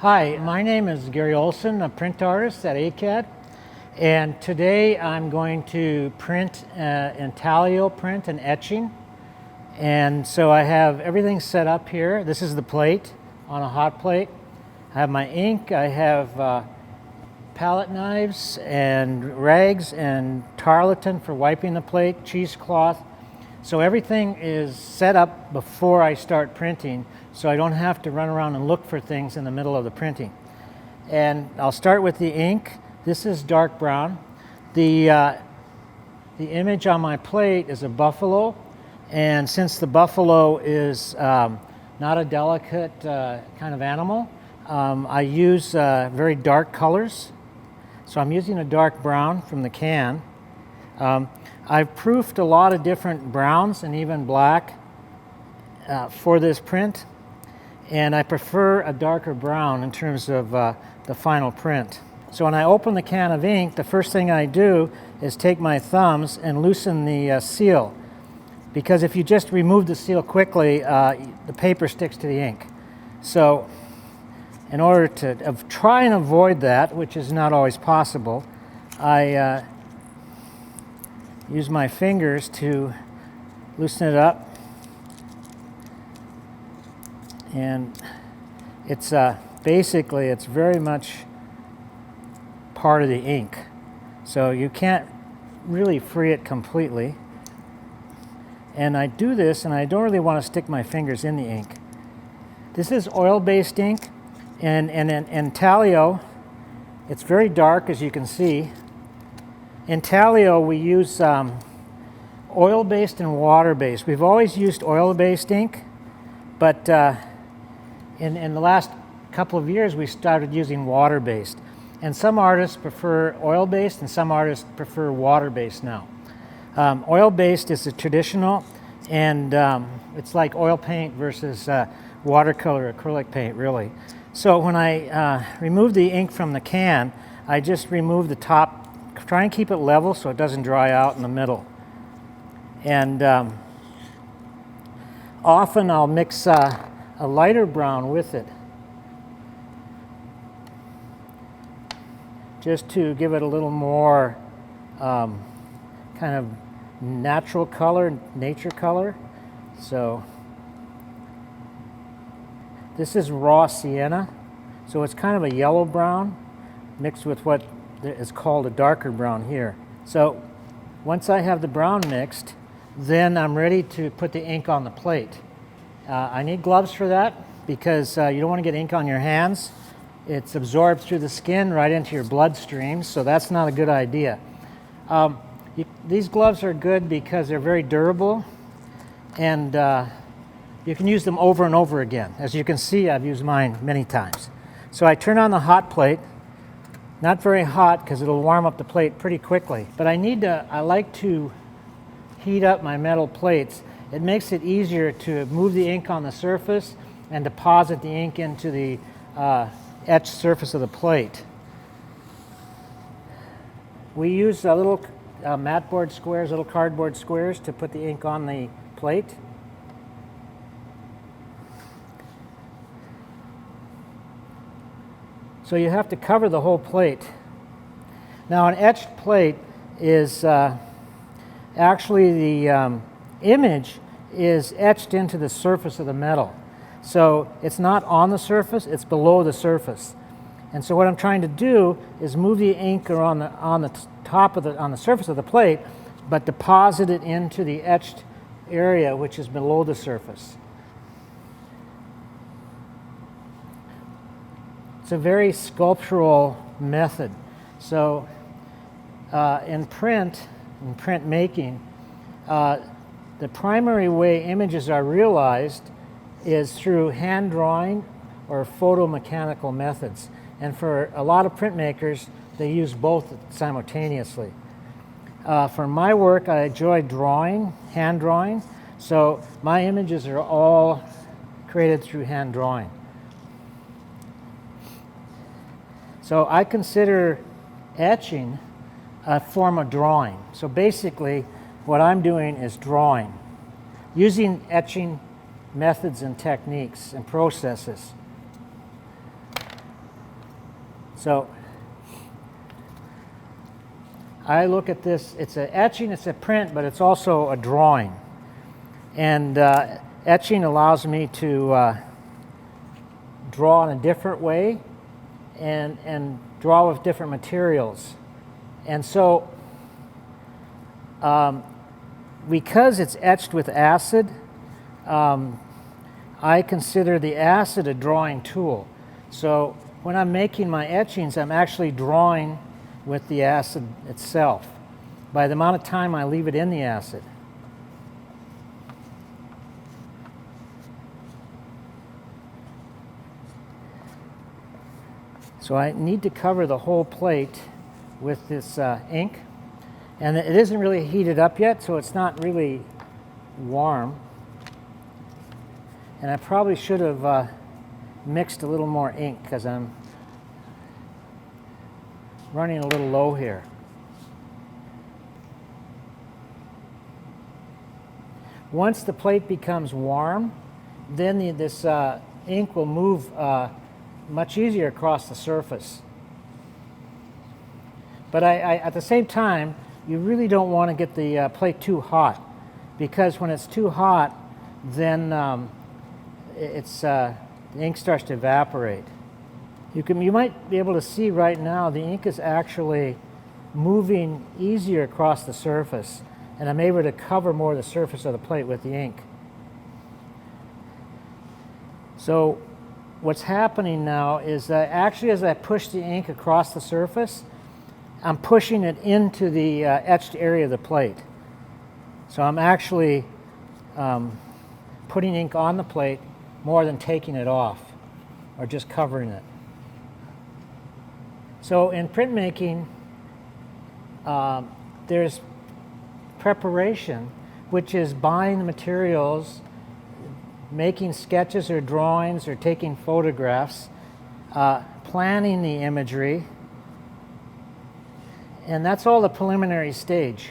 Hi, my name is Gary Olson, a print artist at ACAD, and today I'm going to print Intaglio print and etching. And so I have everything set up here. This is the plate on a hot plate. I have my ink, I have palette knives and rags and tarlatan for wiping the plate, cheesecloth. So everything is set up before I start printing, so I don't have to run around and look for things in the middle of the printing. And I'll start with the ink. This is dark brown. The image on my plate is a buffalo, and since the buffalo is not a delicate kind of animal, I use very dark colors. So I'm using a dark brown from the can. I've proofed a lot of different browns and even black for this print, and I prefer a darker brown in terms of the final print. So when I open the can of ink, the first thing I do is take my thumbs and loosen the seal, because if you just remove the seal quickly, the paper sticks to the ink. So in order to try and avoid that, which is not always possible, I use my fingers to loosen it up, and it's basically it's very much part of the ink, so you can't really free it completely. And I do this, and I don't really want to stick my fingers in the ink. This is oil-based ink, and in Intaglio, it's very dark, as you can see. In Intaglio, we use oil-based and water-based. We've always used oil-based ink, but in the last couple of years, we started using water-based. And some artists prefer oil-based, and some artists prefer water-based now. Oil-based is the traditional, and it's like oil paint versus watercolor acrylic paint, really. So when I remove the ink from the can, I just remove the top. Try and keep it level so it doesn't dry out in the middle. And often I'll mix a lighter brown with it, just to give it a little more kind of natural color, nature color. So this is raw sienna, so it's kind of a yellow brown mixed with what is called a darker brown here. So once I have the brown mixed, then I'm ready to put the ink on the plate. I need gloves for that, because you don't want to get ink on your hands. It's absorbed through the skin right into your bloodstream, so that's not a good idea. These gloves are good because they're very durable, and you can use them over and over again. As you can see, I've used mine many times. So I turn on the hot plate. Not very hot, because it'll warm up the plate pretty quickly. But I like to heat up my metal plates. It makes it easier to move the ink on the surface and deposit the ink into the etched surface of the plate. We use little mat board squares, little cardboard squares, to put the ink on the plate. So you have to cover the whole plate. Now, an etched plate is actually the image is etched into the surface of the metal. So it's not on the surface, it's below the surface. And so what I'm trying to do is move the ink on the surface of the plate, but deposit it into the etched area, which is below the surface. It's a very sculptural method. So in printmaking, the primary way images are realized is through hand drawing or photomechanical methods. And for a lot of printmakers, they use both simultaneously. For my work, I enjoy drawing, hand drawing. So my images are all created through hand drawing. So I consider etching a form of drawing. So basically, what I'm doing is drawing, using etching methods and techniques and processes. So I look at this, it's an etching, it's a print, but it's also a drawing. And etching allows me to draw in a different way and draw with different materials. And so because it's etched with acid, I consider the acid a drawing tool. So when I'm making my etchings, I'm actually drawing with the acid itself by the amount of time I leave it in the acid. So I need to cover the whole plate with this ink. And it isn't really heated up yet, so it's not really warm. And I probably should have mixed a little more ink because I'm running a little low here. Once the plate becomes warm, then this ink will move much easier across the surface. But at the same time, you really don't want to get the plate too hot, because when it's too hot, then the ink starts to evaporate. You might be able to see right now the ink is actually moving easier across the surface, and I'm able to cover more of the surface of the plate with the ink. So what's happening now is that actually as I push the ink across the surface, I'm pushing it into the etched area of the plate. So I'm actually putting ink on the plate more than taking it off or just covering it. So in printmaking, there's preparation, which is buying the materials, making sketches or drawings or taking photographs, planning the imagery, and that's all the preliminary stage.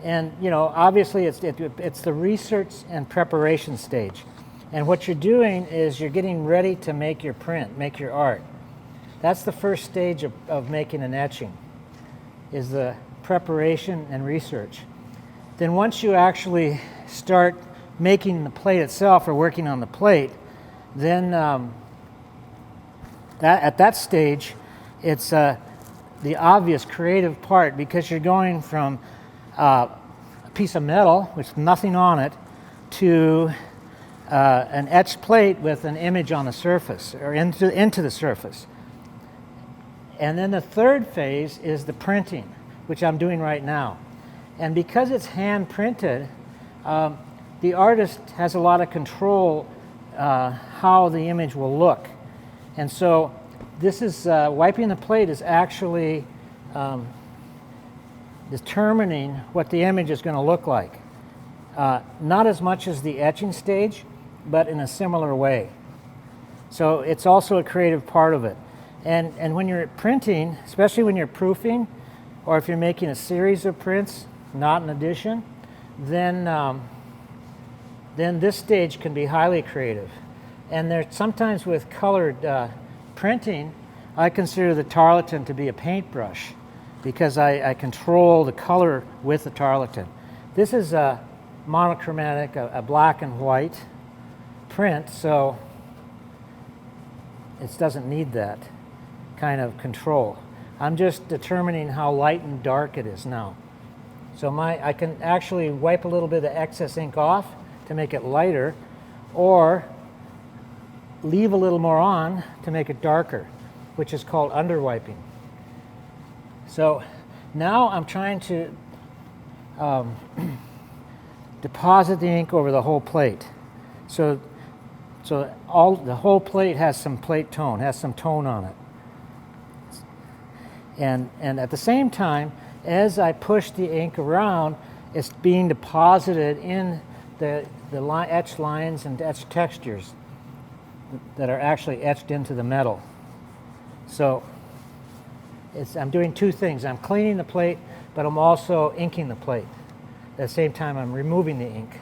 And obviously it's the research and preparation stage. And what you're doing is you're getting ready to make your print, make your art. That's the first stage of making an etching, is the preparation and research. Then once you actually start making the plate itself or working on the plate, then at that stage, it's the obvious creative part, because you're going from a piece of metal with nothing on it to an etched plate with an image on the surface or into the surface. And then the third phase is the printing, which I'm doing right now. And because it's hand printed, the artist has a lot of control how the image will look. And so this is wiping the plate is actually determining what the image is going to look like. Not as much as the etching stage, but in a similar way. So it's also a creative part of it. And when you're printing, especially when you're proofing, or if you're making a series of prints, not an edition, then this stage can be highly creative. And there sometimes with colored printing, I consider the tarlatan to be a paintbrush, because I control the color with the tarlatan. This is a monochromatic, a black and white print, so it doesn't need that kind of control. I'm just determining how light and dark it is now. So I can actually wipe a little bit of excess ink off to make it lighter, or leave a little more on to make it darker, which is called underwiping. So now I'm trying to deposit the ink over the whole plate. So the whole plate has some plate tone, has some tone on it. And at the same time, as I push the ink around, it's being deposited in the etched lines and etched textures that are actually etched into the metal. So I'm doing two things. I'm cleaning the plate, but I'm also inking the plate. At the same time, I'm removing the ink.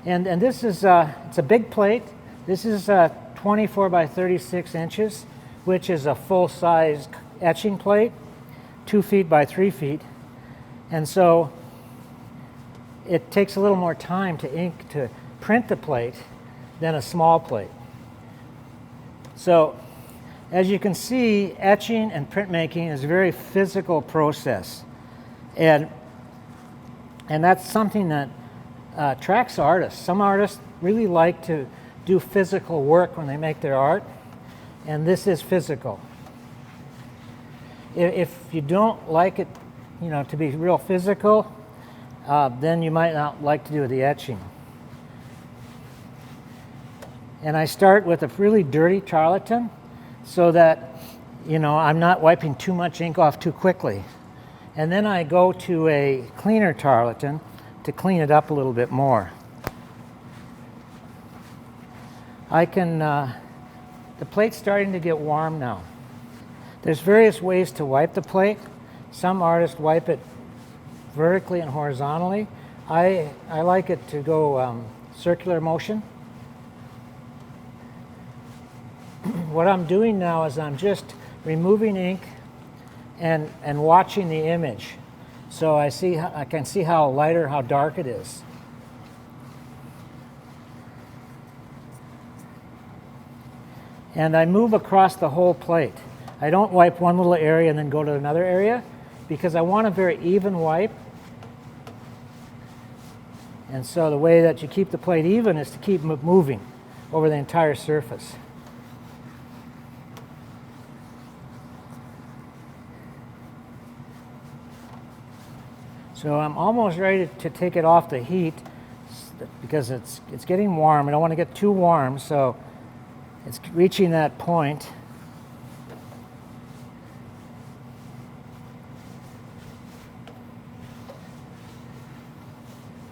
And this is it's a big plate. This is 24 by 36 inches, which is a full-size etching plate, 2 feet by 3 feet. And so it takes a little more time to print the plate than a small plate. So as you can see, etching and printmaking is a very physical process. And that's something that attracts artists. Some artists really like to do physical work when they make their art, and this is physical. If you don't like it, to be real physical, then you might not like to do the etching. And I start with a really dirty tarlatan so that, I'm not wiping too much ink off too quickly. And then I go to a cleaner tarlatan to clean it up a little bit more. The plate's starting to get warm now. There's various ways to wipe the plate. Some artists wipe it vertically and horizontally. I like it to go circular motion. What I'm doing now is I'm just removing ink and watching the image. So I can see how light or how dark it is. And I move across the whole plate. I don't wipe one little area and then go to another area because I want a very even wipe. And so the way that you keep the plate even is to keep moving over the entire surface. So I'm almost ready to take it off the heat because it's getting warm. I don't want to get too warm, so it's reaching that point.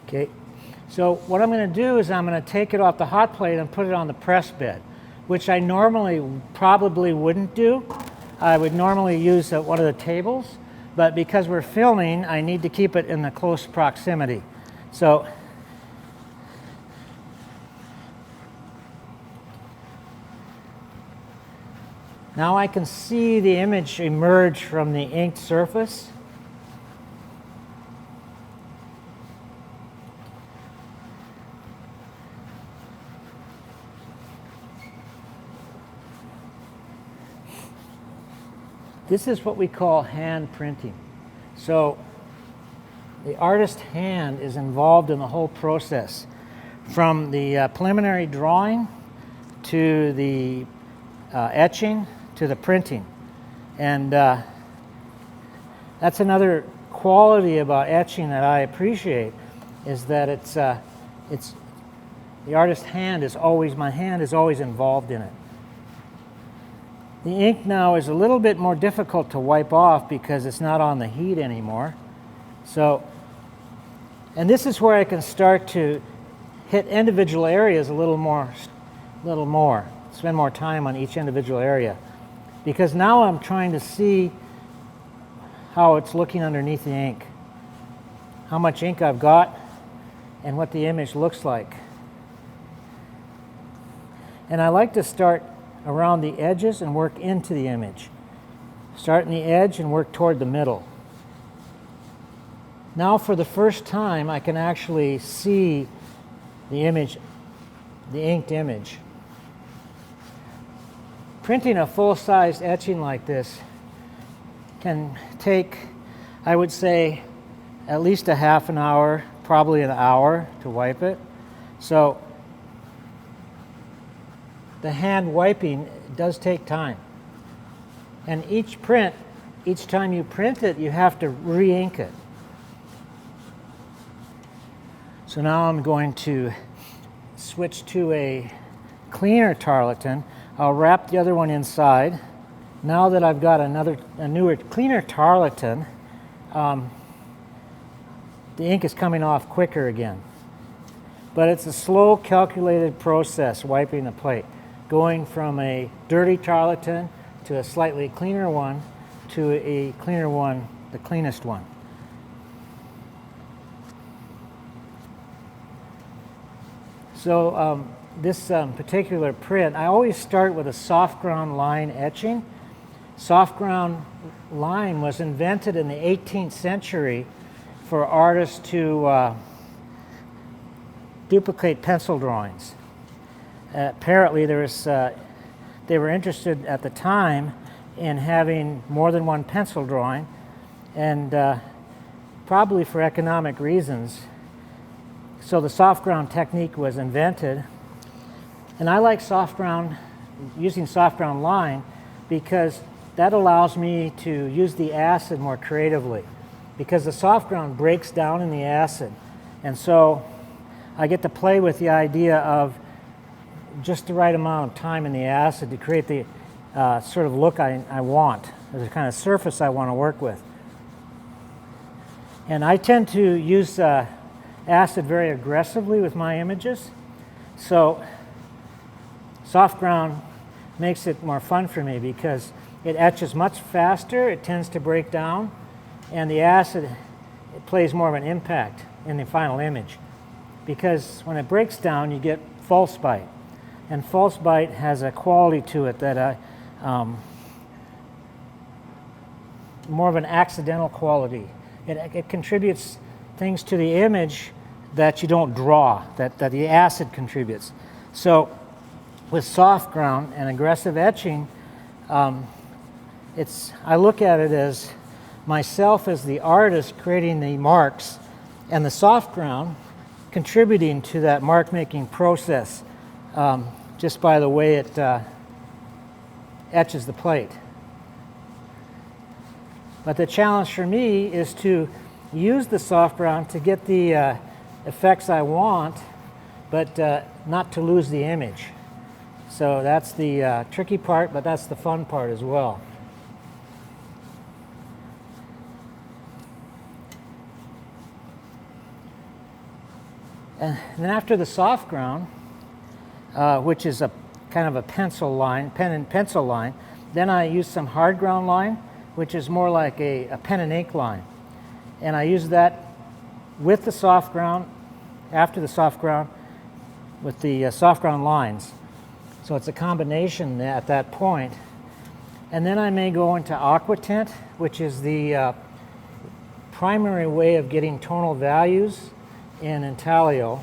Okay, so what I'm going to do is I'm going to take it off the hot plate and put it on the press bed, which I normally probably wouldn't do. I would normally use one of the tables, but because we're filming, I need to keep it in the close proximity. So now I can see the image emerge from the inked surface. This is what we call hand printing. So the artist's hand is involved in the whole process, from the preliminary drawing to the etching to the printing. And that's another quality about etching that I appreciate, is that it's the artist's hand is always, my hand is always involved in it. The ink now is a little bit more difficult to wipe off because it's not on the heat anymore. So, and this is where I can start to hit individual areas a little more, spend more time on each individual area. Because now I'm trying to see how it's looking underneath the ink, how much ink I've got, and what the image looks like. And I like to start around the edges and work into the image. Start in the edge and work toward the middle. Now for the first time I can actually see the image, the inked image. Printing a full-size etching like this can take, I would say, at least a half an hour, probably an hour to wipe it. So the hand wiping does take time. And each print, each time you print it, you have to re-ink it. So now I'm going to switch to a cleaner tarlatan. I'll wrap the other one inside. Now that I've got a newer, cleaner tarlatan, the ink is coming off quicker again. But it's a slow, calculated process, wiping the plate, going from a dirty tarlatan to a slightly cleaner one to a cleaner one, the cleanest one. So this particular print, I always start with a soft ground line etching. Soft ground line was invented in the 18th century for artists to duplicate pencil drawings. Apparently they were interested at the time in having more than one pencil drawing, and probably for economic reasons. So the soft ground technique was invented. And I like using soft ground line because that allows me to use the acid more creatively, because the soft ground breaks down in the acid. And so I get to play with the idea of just the right amount of time in the acid to create the sort of look I want, the kind of surface I want to work with. And I tend to use acid very aggressively with my images. So soft ground makes it more fun for me because it etches much faster, it tends to break down, and the acid, it plays more of an impact in the final image. Because when it breaks down, you get false bite. And false bite has a quality to it that more of an accidental quality. It contributes things to the image that you don't draw, that the acid contributes. So with soft ground and aggressive etching, I look at it as myself as the artist creating the marks, and the soft ground contributing to that mark making process just by the way it etches the plate. But the challenge for me is to use the soft ground to get the effects I want, but not to lose the image. So that's the tricky part, but that's the fun part as well. And then after the soft ground, which is a kind of a pencil line, pen and pencil line, then I use some hard ground line, which is more like a pen and ink line. And I use that with the soft ground, after the soft ground, with the soft ground lines. So it's a combination at that point. And then I may go into aqua tint, which is the primary way of getting tonal values in Intaglio.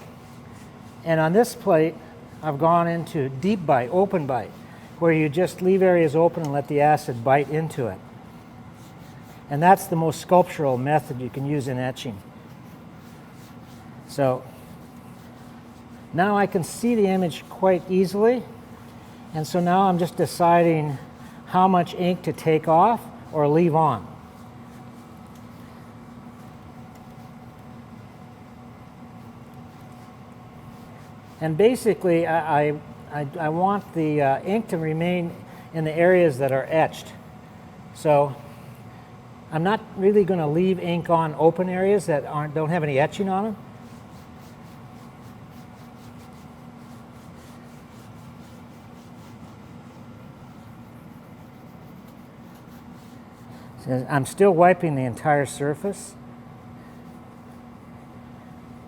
And on this plate, I've gone into deep bite, open bite, where you just leave areas open and let the acid bite into it. And that's the most sculptural method you can use in etching. So now I can see the image quite easily. And so now I'm just deciding how much ink to take off or leave on. And basically, I want the ink to remain in the areas that are etched. So I'm not really going to leave ink on open areas that don't have any etching on them. So I'm still wiping the entire surface.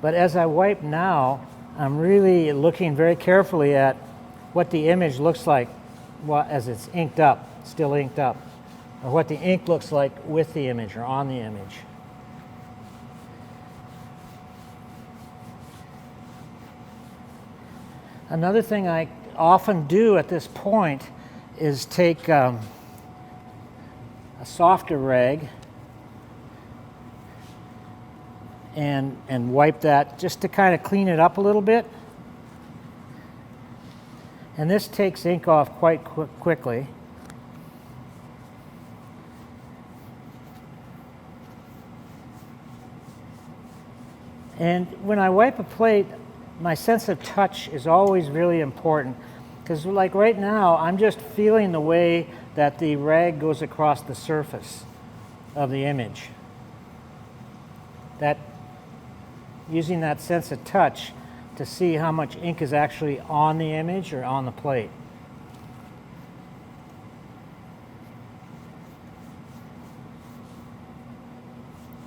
But as I wipe now, I'm really looking very carefully at what the image looks like as it's inked up, still inked up, or what the ink looks like with the image or on the image. Another thing I often do at this point is take a softer rag and wipe that just to kind of clean it up a little bit. And this takes ink off quite quickly. And when I wipe a plate, my sense of touch is always really important, because like right now, I'm just feeling the way that the rag goes across the surface of the image. Using that sense of touch to see how much ink is actually on the image or on the plate.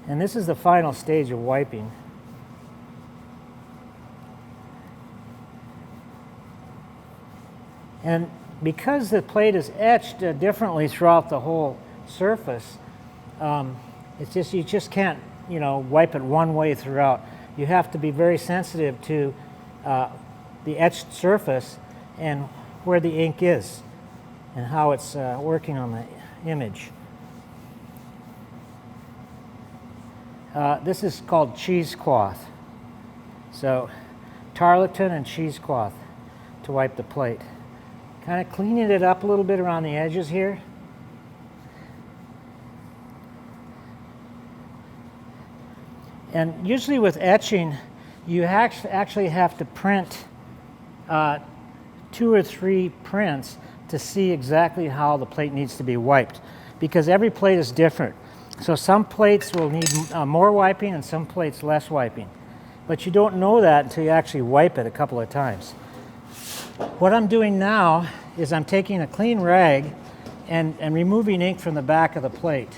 And this is the final stage of wiping. And because the plate is etched differently throughout the whole surface, you just can't, wipe it one way throughout. You have to be very sensitive to the etched surface and where the ink is and how it's working on the image. This is called cheesecloth. So tarlatan and cheesecloth to wipe the plate. Kind of cleaning it up a little bit around the edges here. And usually with etching, you actually have to print 2 or 3 prints to see exactly how the plate needs to be wiped, because every plate is different. So some plates will need more wiping and some plates less wiping. But you don't know that until you actually wipe it a couple of times. What I'm doing now is I'm taking a clean rag and removing ink from the back of the plate.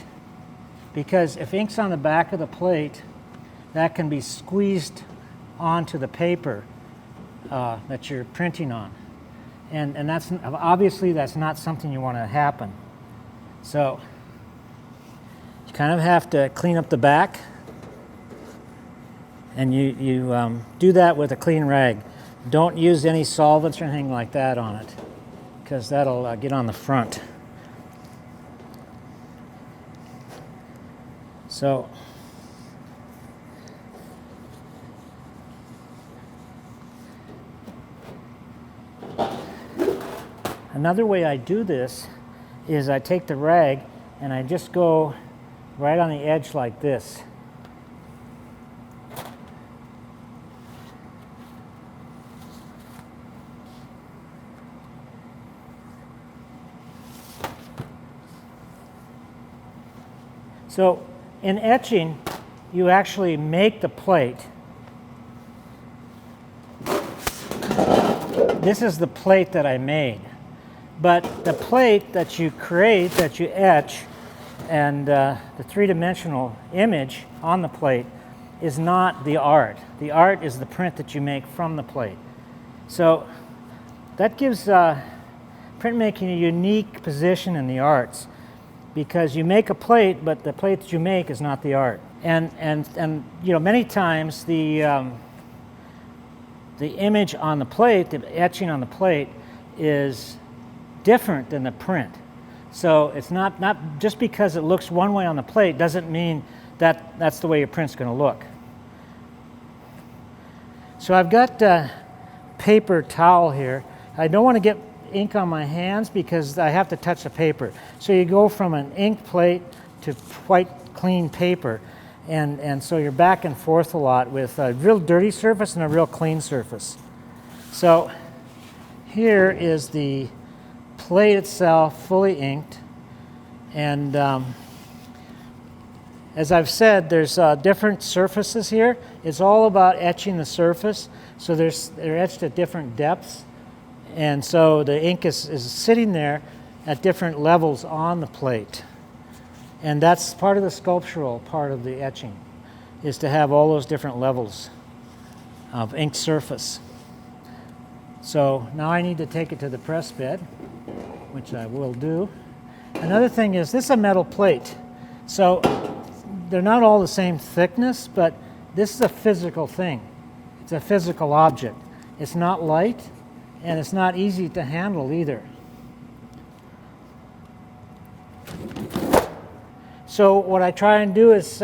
Because if ink's on the back of the plate, that can be squeezed onto the paper that you're printing on. And that's obviously that's not something you want to happen. So you kind of have to clean up the back, and you do that with a clean rag. Don't use any solvents or anything like that on it, because that'll get on the front. So another way I do this is I take the rag and I just go right on the edge like this. So in etching, you actually make the plate. This is the plate that I made. But the plate that you create, that you etch, and the three-dimensional image on the plate is not the art. The art is the print that you make from the plate. So that gives printmaking a unique position in the arts, because you make a plate, but the plate that you make is not the art. And many times the image on the plate, the etching on the plate, is different than the print. So it's not just because it looks one way on the plate doesn't mean that that's the way your print's going to look. So I've got a paper towel here. I don't want to get ink on my hands because I have to touch the paper. So you go from an ink plate to white clean paper, and so you're back and forth a lot with a real dirty surface and a real clean surface. So here is the plate itself, fully inked, and as I've said, there's different surfaces here. It's all about etching the surface, so they're etched at different depths, and so the ink is sitting there at different levels on the plate, and that's part of the sculptural part of the etching, is to have all those different levels of ink surface. So now I need to take it to the press bed, which I will do. Another thing is, this is a metal plate. So they're not all the same thickness, but this is a physical thing. It's a physical object. It's not light, and it's not easy to handle either. So what I try and do is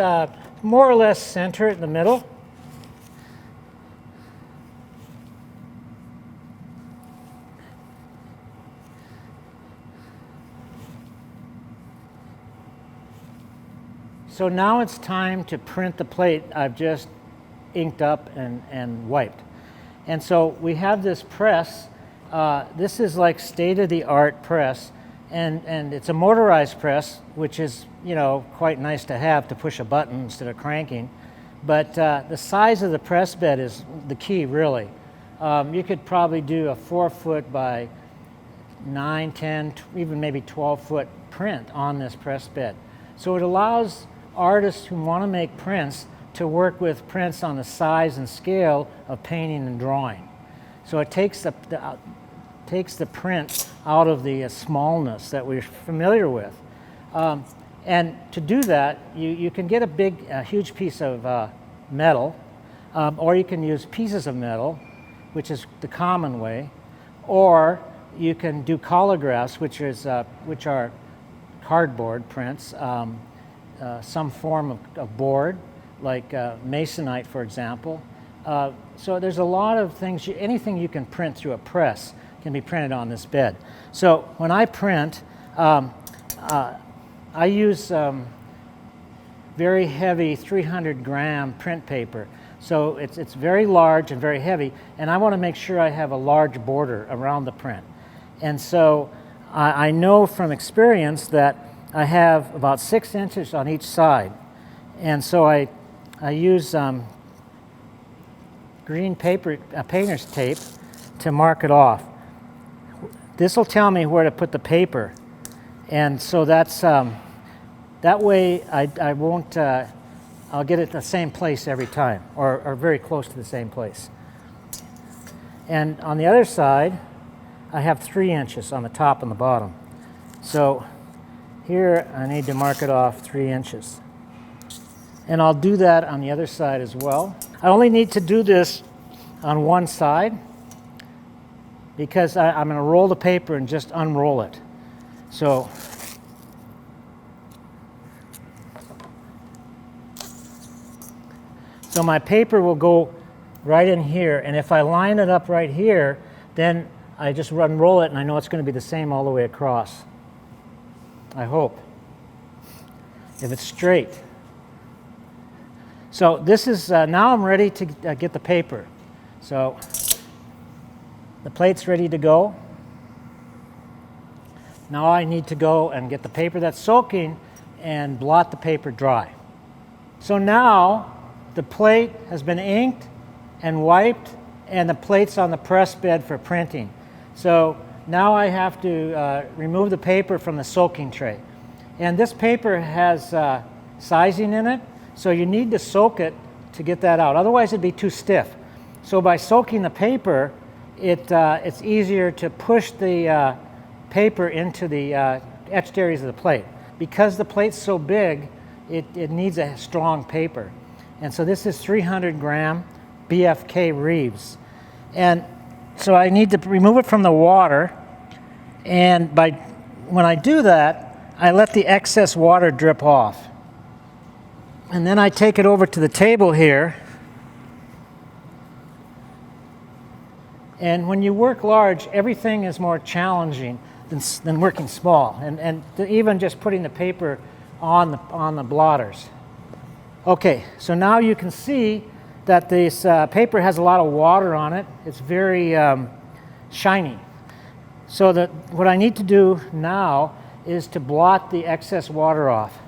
more or less center it in the middle. So now it's time to print the plate I've just inked up and wiped. And so we have this press. This is like state-of-the-art press, and it's a motorized press, which is quite nice to have to push a button instead of cranking. But the size of the press bed is the key, really. You could probably do a 4-foot by 9, 10, even maybe 12-foot print on this press bed. So it allows artists who want to make prints to work with prints on the size and scale of painting and drawing. So it takes takes the print out of the smallness that we're familiar with. And to do that, you can get a huge piece of metal, or you can use pieces of metal, which is the common way, or you can do collagraphs, which are cardboard prints, some form of board, like masonite, for example. So there's a lot of things, anything you can print through a press can be printed on this bed. So when I print, I use very heavy 300-gram print paper. So it's very large and very heavy, and I want to make sure I have a large border around the print. And so I know from experience that I have about 6 inches on each side. And so I use green paper, painter's tape, to mark it off. This will tell me where to put the paper. And so that's, that way I won't, I'll get it the same place every time, or very close to the same place. And on the other side, I have 3 inches on the top and the bottom. So here I need to mark it off 3 inches. And I'll do that on the other side as well. I only need to do this on one side because I'm going to roll the paper and just unroll it. So my paper will go right in here, and if I line it up right here, then I just unroll it and I know it's going to be the same all the way across. I hope. If it's straight. So this is, now I'm ready to get the paper. So the plate's ready to go. Now I need to go and get the paper that's soaking and blot the paper dry. So now the plate has been inked and wiped, and the plate's on the press bed for printing. So now I have to remove the paper from the soaking tray. And this paper has sizing in it, so you need to soak it to get that out. Otherwise it'd be too stiff. So by soaking the paper, it's easier to push the paper into the etched areas of the plate. Because the plate's so big, it needs a strong paper. And so this is 300-gram BFK Reeves. And so I need to remove it from the water, and when I do that, I let the excess water drip off. And then I take it over to the table here. And when you work large, everything is more challenging than working small, and even just putting the paper on the blotters. Okay, so now you can see that this paper has a lot of water on it. It's very shiny. So what I need to do now is to blot the excess water off.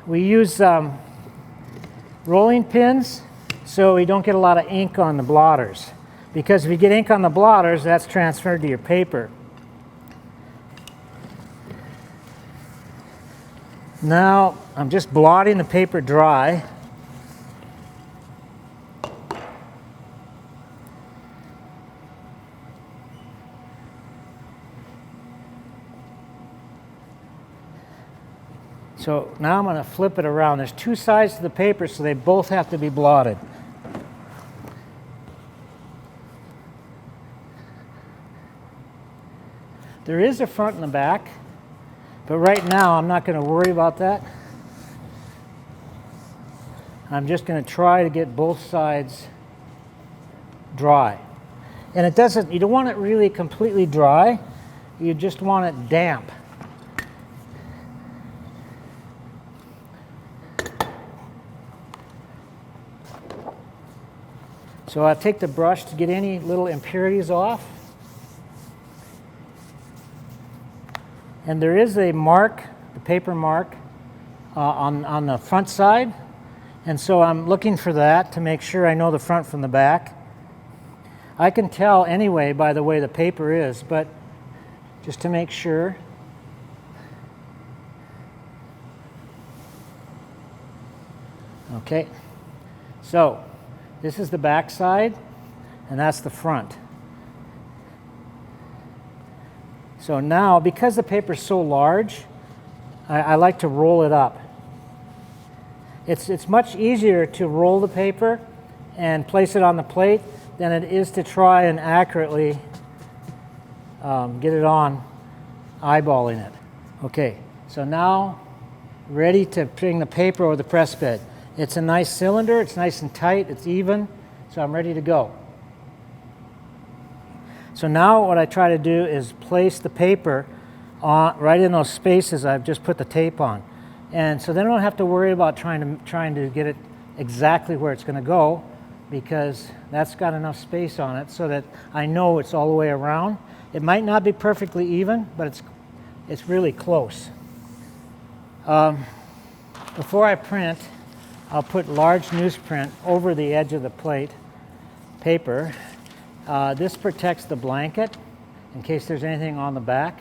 We use rolling pins so we don't get a lot of ink on the blotters. Because if you get ink on the blotters, that's transferred to your paper. Now I'm just blotting the paper dry. So now I'm going to flip it around. There's 2 sides to the paper, so they both have to be blotted. There is a front and a back, but right now I'm not going to worry about that. I'm just going to try to get both sides dry. And you don't want it really completely dry, you just want it damp. So I take the brush to get any little impurities off. And there is a mark, the paper mark, on the front side. And so I'm looking for that to make sure I know the front from the back. I can tell anyway by the way the paper is, but just to make sure. Okay, so this is the back side, and that's the front. So now, because the paper is so large, I like to roll it up. It's much easier to roll the paper and place it on the plate than it is to try and accurately get it on, eyeballing it. Okay, so now ready to bring the paper over the press bed. It's a nice cylinder, it's nice and tight, it's even, so I'm ready to go. So now what I try to do is place the paper right in those spaces I've just put the tape on. And so then I don't have to worry about trying to get it exactly where it's going to go, because that's got enough space on it so that I know it's all the way around. It might not be perfectly even, but it's really close. Before I print, I'll put large newsprint over the edge of the plate paper. This protects the blanket in case there's anything on the back.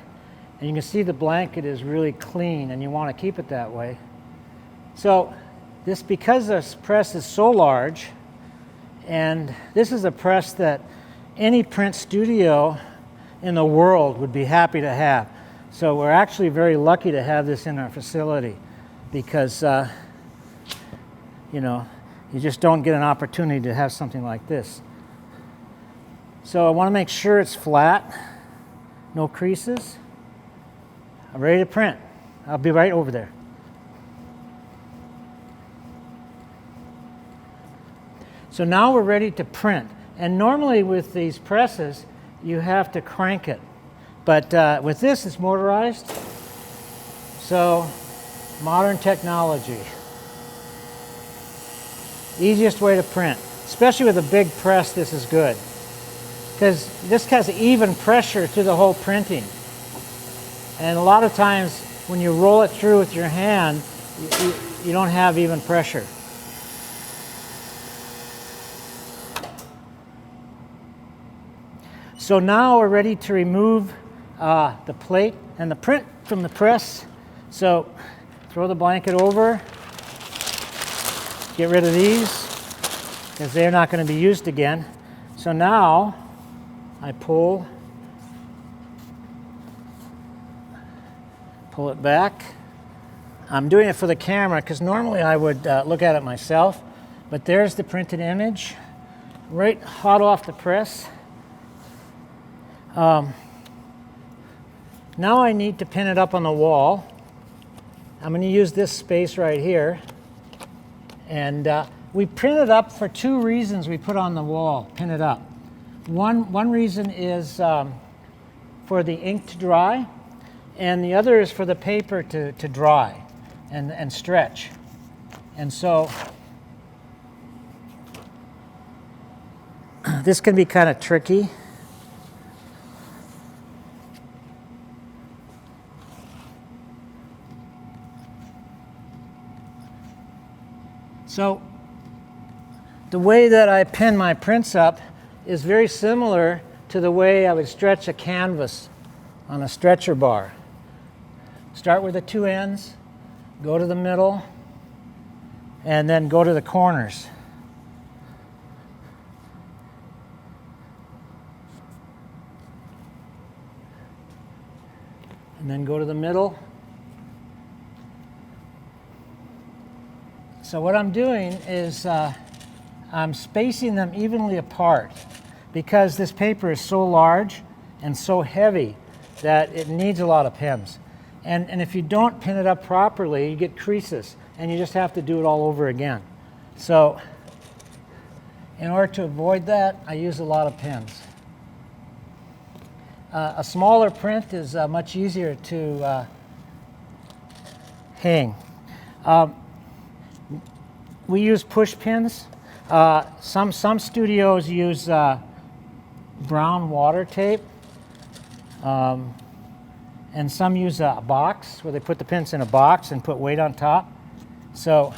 And you can see the blanket is really clean, and you want to keep it that way. So because this press is so large, and this is a press that any print studio in the world would be happy to have. So we're actually very lucky to have this in our facility, because you know, you just don't get an opportunity to have something like this. So I want to make sure it's flat, no creases. I'm ready to print. I'll be right over there. So now we're ready to print. And normally with these presses, you have to crank it. But with this, it's motorized. So modern technology. Easiest way to print. Especially with a big press, this is good, because this has even pressure to the whole printing. And a lot of times when you roll it through with your hand, you don't have even pressure. So now we're ready to remove the plate and the print from the press. So throw the blanket over, get rid of these, because they're not going to be used again. So now I pull it back. I'm doing it for the camera because normally I would look at it myself, but there's the printed image, right hot off the press. Now I need to pin it up on the wall. I'm going to use this space right here, and we print it up for two reasons. We put on the wall, pin it up. One reason is for the ink to dry, and the other is for the paper to dry and stretch. And so this can be kind of tricky. So the way that I pin my prints up is very similar to the way I would stretch a canvas on a stretcher bar. Start with the two ends, go to the middle, and then go to the corners. And then go to the middle. So what I'm doing is I'm spacing them evenly apart, because this paper is so large and so heavy that it needs a lot of pins. And if you don't pin it up properly, you get creases, and you just have to do it all over again. So in order to avoid that, I use a lot of pins. A smaller print is much easier to hang. We use push pins. Some studios use brown water tape. And some use a box where they put the pins in a box and put weight on top. So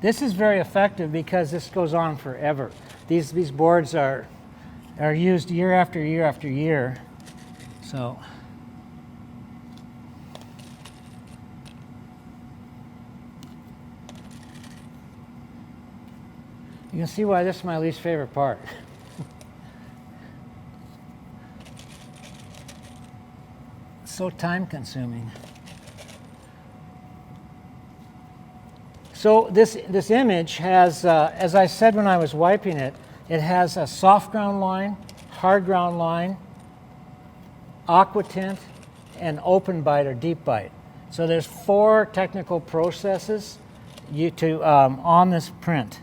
this is very effective because this goes on forever. These boards are used year after year after year. So you can see why this is my least favorite part. so time consuming. So this image has, as I said when I was wiping it, it has a soft ground line, hard ground line, aqua tint, and open bite or deep bite. So there's 4 technical processes on this print.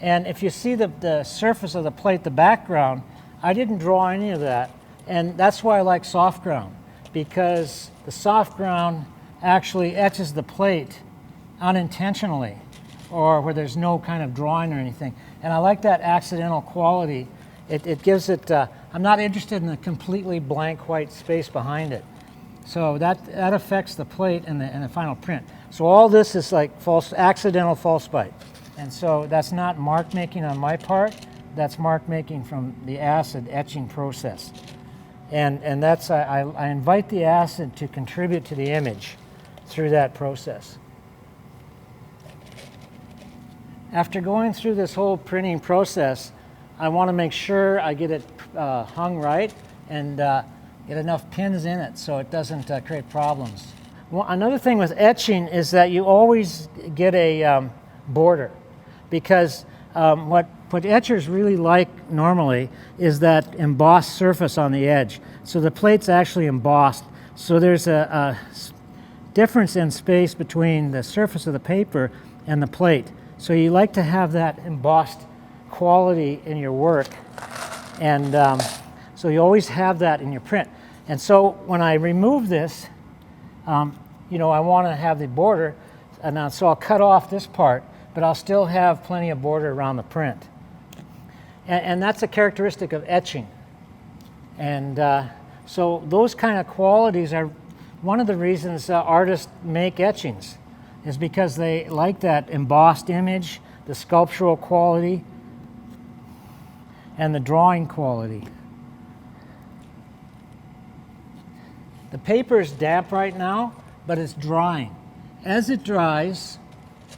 And if you see the surface of the plate, the background, I didn't draw any of that. And that's why I like soft ground, because the soft ground actually etches the plate unintentionally, or where there's no kind of drawing or anything. And I like that accidental quality. It gives it, I'm not interested in the completely blank white space behind it. So that affects the plate and the final print. So all this is like accidental false bite. And so that's not mark making on my part, that's mark making from the acid etching process. And that's, I invite the acid to contribute to the image through that process. After going through this whole printing process, I want to make sure I get it hung right and get enough pins in it so it doesn't create problems. Well, another thing with etching is that you always get a border, because what etchers really like normally is that embossed surface on the edge. So the plate's actually embossed, so there's a difference in space between the surface of the paper and the plate. So you like to have that embossed quality in your work, and so you always have that in your print. And so when I remove this, you know, I want to have the border, and so I'll cut off this part, but I'll still have plenty of border around the print. And that's a characteristic of etching. And so those kind of qualities are one of the reasons artists make etchings, is because they like that embossed image, the sculptural quality, and the drawing quality. The paper is damp right now, but it's drying. As it dries,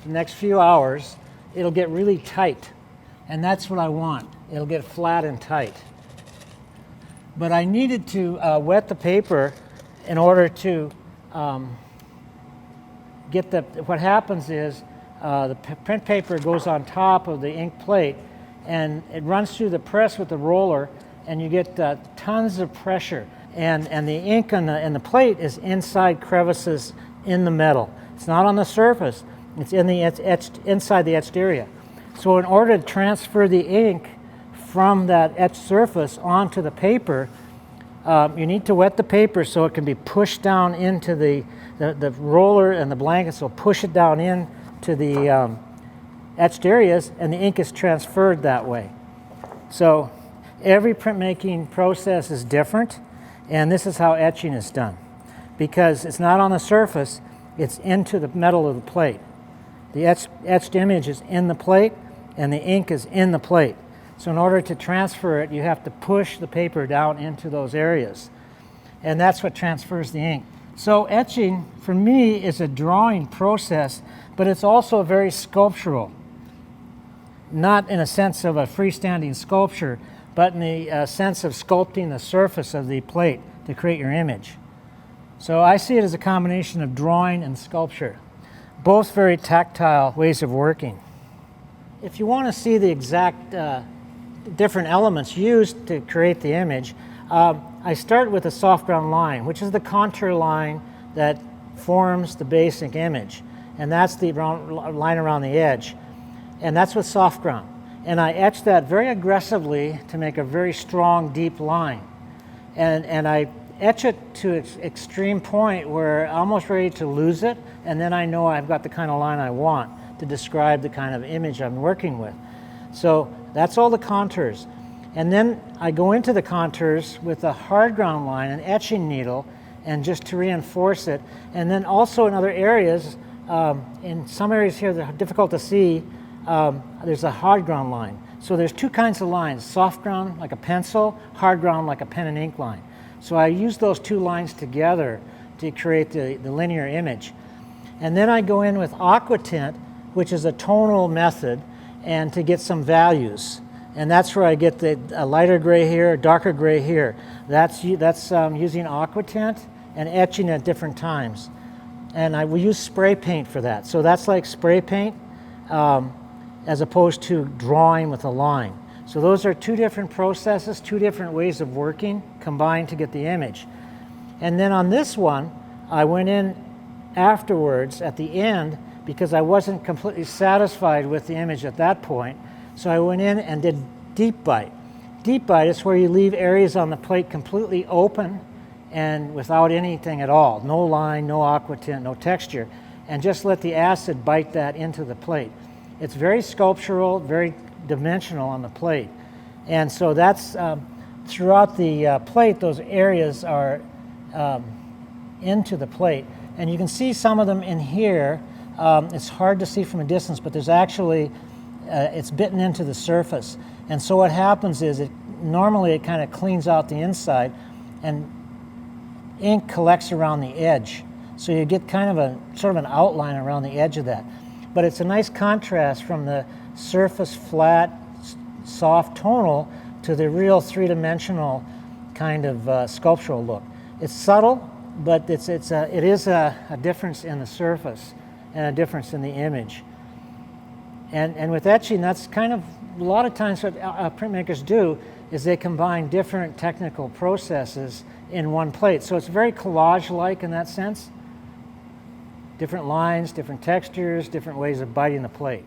the next few hours, it'll get really tight, and that's what I want. It'll get flat and tight. But I needed to wet the paper in order to get what happens is the print paper goes on top of the ink plate, and it runs through the press with the roller, and you get tons of pressure. And the ink on the plate is inside crevices in the metal. It's not on the surface. It's inside the etched area. So in order to transfer the ink from that etched surface onto the paper, you need to wet the paper so it can be pushed down into the roller, and the blankets will push it down into the etched areas, and the ink is transferred that way. So every printmaking process is different, and this is how etching is done. Because it's not on the surface, it's into the metal of the plate. The etched image is in the plate, and the ink is in the plate. So in order to transfer it, you have to push the paper down into those areas. And that's what transfers the ink. So etching, for me, is a drawing process, but it's also very sculptural. Not in a sense of a freestanding sculpture, but in the sense of sculpting the surface of the plate to create your image. So I see it as a combination of drawing and sculpture, both very tactile ways of working. If you want to see the exact different elements used to create the image, I start with a soft ground line, which is the contour line that forms the basic image. And that's the line around the edge. And that's with soft ground. And I etch that very aggressively to make a very strong, deep line. And I etch it to its extreme point where I'm almost ready to lose it, and then I know I've got the kind of line I want to describe the kind of image I'm working with. So that's all the contours. And then I go into the contours with a hard ground line, an etching needle, and just to reinforce it. And then also in other areas, in some areas here that are difficult to see, there's a hard ground line. So there's two kinds of lines: soft ground like a pencil, hard ground like a pen and ink line. So I use those two lines together to create the linear image. And then I go in with aqua tint, which is a tonal method, and to get some values. And that's where I get the lighter gray here, darker gray here. That's using aqua tint and etching at different times. And I will use spray paint for that. So that's like spray paint as opposed to drawing with a line. So those are two different processes, two different ways of working combined to get the image. And then on this one, I went in afterwards at the end because I wasn't completely satisfied with the image at that point. So I went in and did deep bite. Deep bite is where you leave areas on the plate completely open and without anything at all. No line, no aqua tint, no texture, and just let the acid bite that into the plate. It's very sculptural, very dimensional on the plate. And so that's throughout the plate, those areas are into the plate. And you can see some of them in here. It's hard to see from a distance, but there's actually, it's bitten into the surface. And so what happens is normally it kind of cleans out the inside and ink collects around the edge. So you get kind of a sort of an outline around the edge of that. But it's a nice contrast from the surface flat, soft tonal to the real three-dimensional kind of sculptural look. It's subtle, but it is a difference in the surface and a difference in the image. And with etching, that's kind of a lot of times what printmakers do is they combine different technical processes in one plate. So it's very collage-like in that sense. Different lines, different textures, different ways of biting the plate.